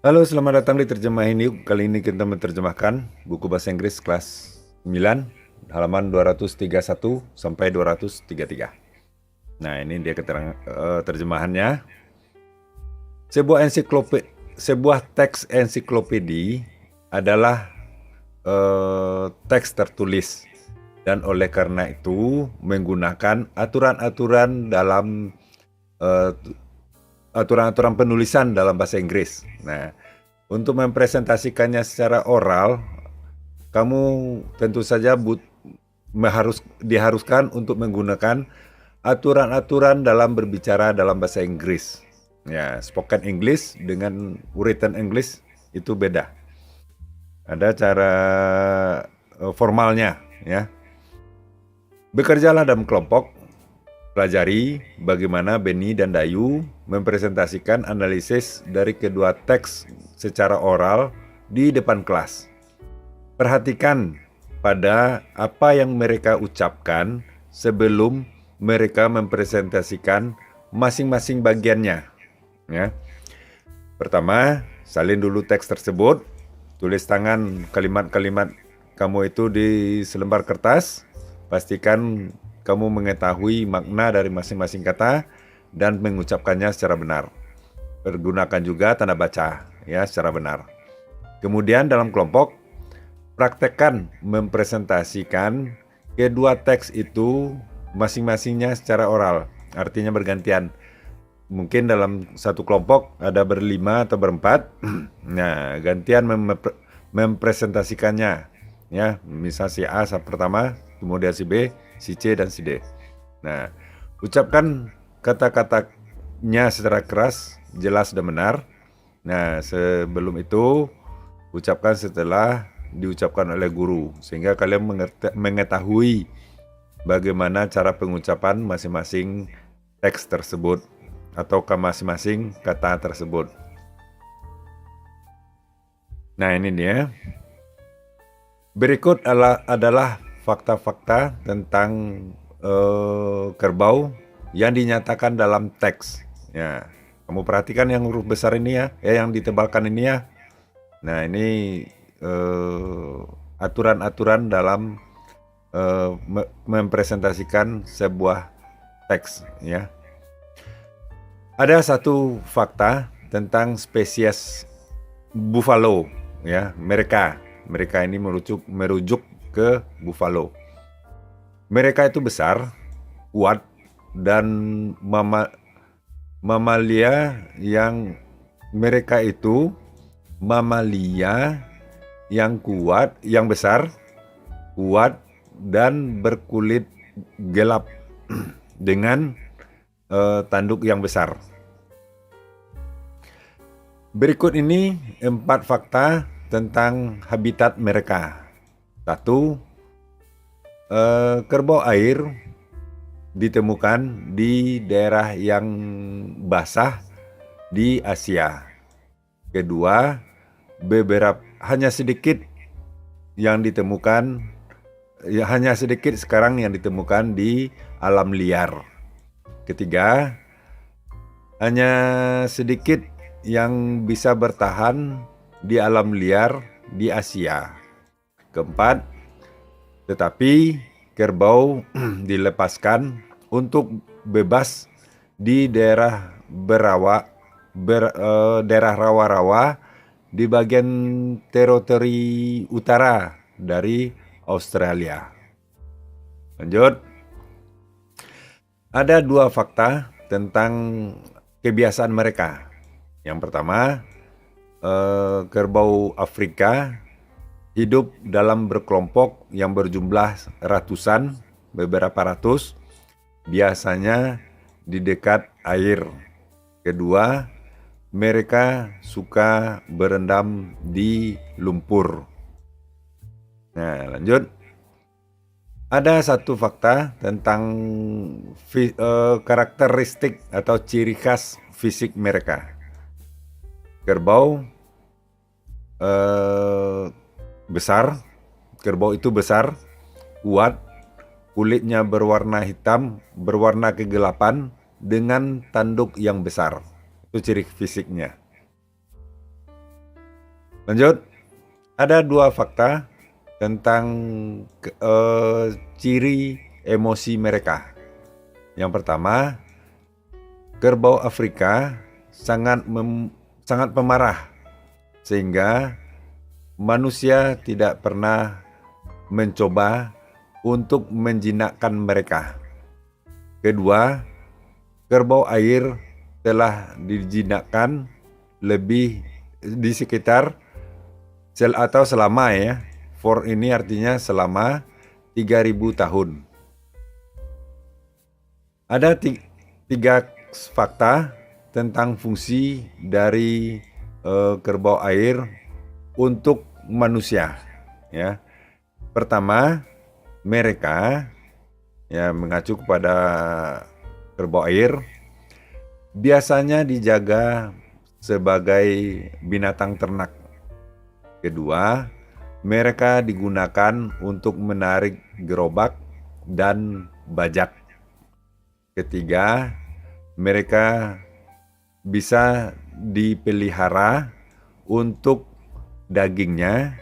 Halo, selamat datang di Terjemahin Yuk. Kali ini kita menerjemahkan buku bahasa Inggris kelas 9, halaman 231 sampai 233. Nah, ini dia terjemahannya. Sebuah teks ensiklopedi adalah teks tertulis, dan oleh karena itu menggunakan aturan-aturan dalam aturan-aturan penulisan dalam bahasa Inggris. Nah, untuk mempresentasikannya secara oral, kamu tentu saja diharuskan untuk menggunakan aturan-aturan dalam berbicara dalam bahasa Inggris. Ya, spoken English dengan written English itu beda. Ada cara formalnya, ya. Bekerjalah dalam kelompok. Pelajari bagaimana Benny dan Dayu mempresentasikan analisis dari kedua teks secara oral di depan kelas. Perhatikan pada apa yang mereka ucapkan sebelum mereka mempresentasikan masing-masing bagiannya. Ya. Pertama, salin dulu teks tersebut. Tulis tangan kalimat-kalimat kamu itu di selembar kertas. Pastikan kamu mengetahui makna dari masing-masing kata dan mengucapkannya secara benar. Pergunakan juga tanda baca ya secara benar. Kemudian dalam kelompok, praktekkan mempresentasikan kedua teks itu masing-masingnya secara oral. Artinya bergantian. Mungkin dalam satu kelompok ada berlima atau berempat. Nah, gantian mempresentasikannya. Ya, misal si A pertama, kemudian si B, si C, dan si D. Nah, ucapkan kata-katanya secara keras, jelas dan benar. Nah, sebelum itu, ucapkan setelah diucapkan oleh guru, sehingga kalian mengetahui bagaimana cara pengucapan masing-masing teks tersebut atau masing-masing kata tersebut. Nah, ini dia. Berikut adalah fakta-fakta tentang kerbau yang dinyatakan dalam teks. Ya, kamu perhatikan yang huruf besar ini ya, yang ditebalkan ini ya. Nah, ini aturan-aturan dalam mempresentasikan sebuah teks. Ya, ada satu fakta tentang spesies buffalo. Ya, mereka ini merujuk ke buffalo. Mereka itu besar, kuat, dan mamalia yang kuat, yang besar, kuat, dan berkulit gelap dengan tanduk yang besar. Berikut ini 4 fakta tentang habitat mereka. 1. Kerbau air ditemukan di daerah yang basah di Asia. Kedua, hanya sedikit sekarang yang ditemukan di alam liar. Ketiga, hanya sedikit yang bisa bertahan di alam liar di Asia. Keempat, tetapi kerbau dilepaskan untuk bebas di daerah rawa-rawa di bagian teritori utara dari Australia. Lanjut. Ada 2 fakta tentang kebiasaan mereka. Yang pertama, kerbau Afrika hidup dalam berkelompok yang berjumlah ratusan, beberapa ratus, biasanya di dekat air. Kedua, mereka suka berendam di lumpur. Nah, lanjut. Ada satu fakta tentang karakteristik atau ciri khas fisik mereka. Kerbau itu besar, kuat, kulitnya berwarna hitam, berwarna kegelapan, dengan tanduk yang besar. Itu ciri fisiknya. Lanjut, ada 2 fakta tentang ciri emosi mereka. Yang pertama, kerbau Afrika sangat pemarah, sehingga manusia tidak pernah mencoba untuk menjinakkan mereka. Kedua, kerbau air telah dijinakkan lebih di sekitar atau selama ya. For ini artinya selama 3000 tahun. Ada 3 fakta tentang fungsi dari kerbau air untuk manusia. Ya, pertama, mereka ya mengacu kepada kerbau air biasanya dijaga sebagai binatang ternak. Kedua, mereka digunakan untuk menarik gerobak dan bajak. Ketiga, mereka bisa dipelihara untuk dagingnya,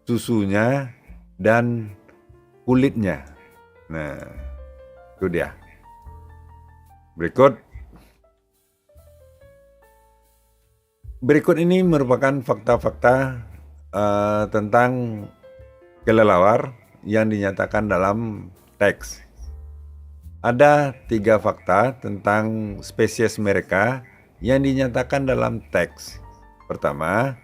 susunya, dan kulitnya. Nah, itu dia. Berikut ini merupakan fakta-fakta tentang kelelawar yang dinyatakan dalam teks. Ada 3 fakta tentang spesies mereka yang dinyatakan dalam teks. Pertama,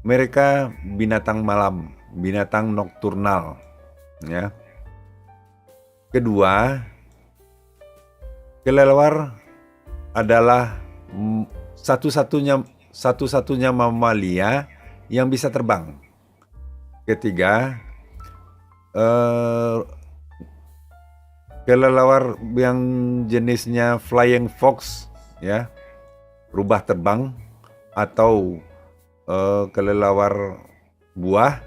mereka binatang malam, binatang nokturnal. Ya. Kedua, kelelawar adalah satu-satunya mamalia yang bisa terbang. Ketiga, kelelawar yang jenisnya flying fox, ya, rubah terbang, atau kelelawar buah,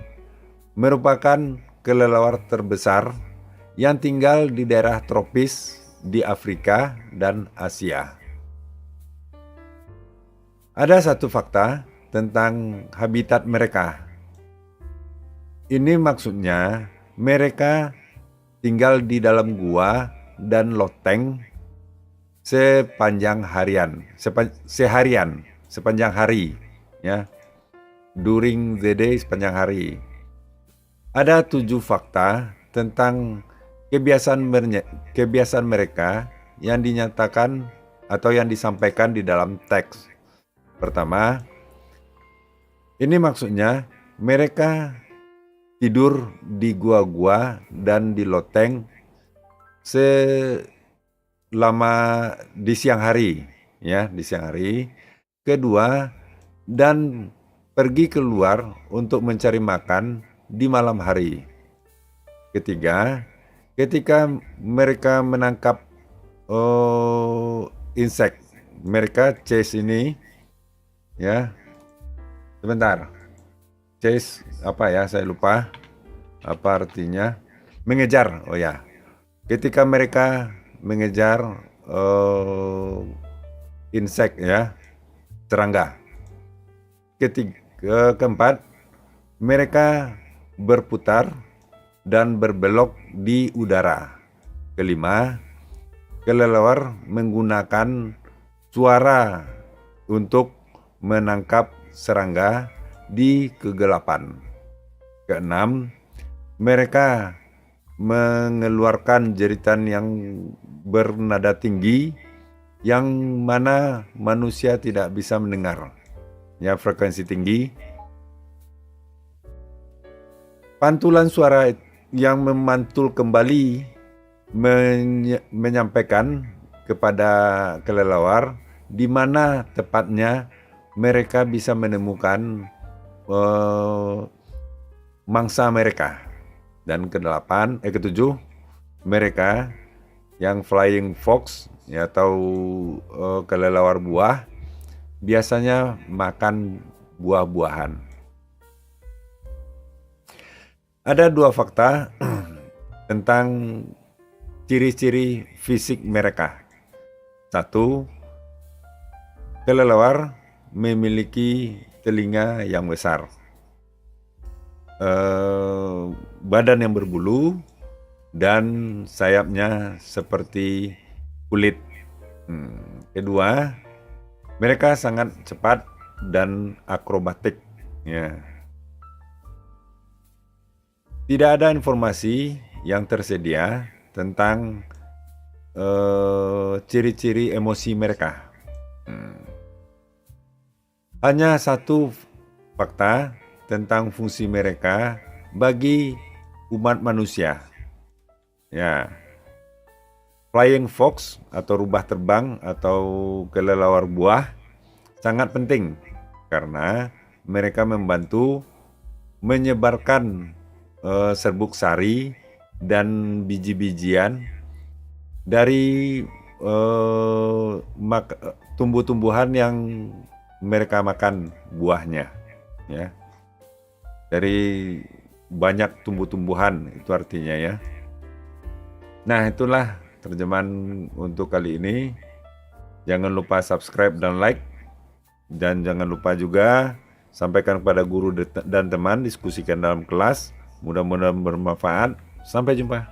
merupakan kelelawar terbesar yang tinggal di daerah tropis di Afrika dan Asia. Ada 1 fakta tentang habitat mereka. Ini maksudnya mereka tinggal di dalam gua dan loteng sepanjang hari, ya. During the day, sepanjang hari. Ada 7 fakta tentang kebiasaan mereka yang dinyatakan atau yang disampaikan di dalam teks. Pertama, ini maksudnya mereka tidur di gua-gua dan di loteng selama di siang hari, ya, di siang hari. Kedua, dan pergi keluar untuk mencari makan di malam hari. Ketiga, ketika mereka menangkap insek, mereka chase ini, ya. Sebentar. Chase apa ya? Saya lupa apa artinya. Mengejar. Oh ya. Ketika mereka mengejar insek, ya, serangga. Keempat, mereka berputar dan berbelok di udara. Kelima, kelelawar menggunakan suara untuk menangkap serangga di kegelapan. Keenam, mereka mengeluarkan jeritan yang bernada tinggi yang mana manusia tidak bisa mendengar. Ya, frekuensi tinggi. Pantulan suara yang memantul kembali menyampaikan kepada kelelawar di mana tepatnya mereka bisa menemukan mangsa mereka. Dan ketujuh, mereka yang flying fox, ya, atau kelelawar buah biasanya makan buah-buahan. Ada 2 fakta tentang ciri-ciri fisik mereka. 1, kelelawar memiliki telinga yang besar, badan yang berbulu, dan sayapnya seperti kulit. Kedua, mereka sangat cepat dan akrobatik. Ya. Tidak ada informasi yang tersedia tentang ciri-ciri emosi mereka. Hanya satu fakta tentang fungsi mereka bagi umat manusia. Ya. Flying fox atau rubah terbang atau kelelawar buah sangat penting karena mereka membantu menyebarkan serbuk sari dan biji-bijian dari tumbuh-tumbuhan yang mereka makan buahnya, ya. Dari banyak tumbuh-tumbuhan itu artinya ya. Nah, itulah terjemahan untuk kali ini. Jangan lupa subscribe dan like, dan jangan lupa juga sampaikan kepada guru dan teman, diskusikan dalam kelas. Mudah-mudahan bermanfaat. Sampai jumpa.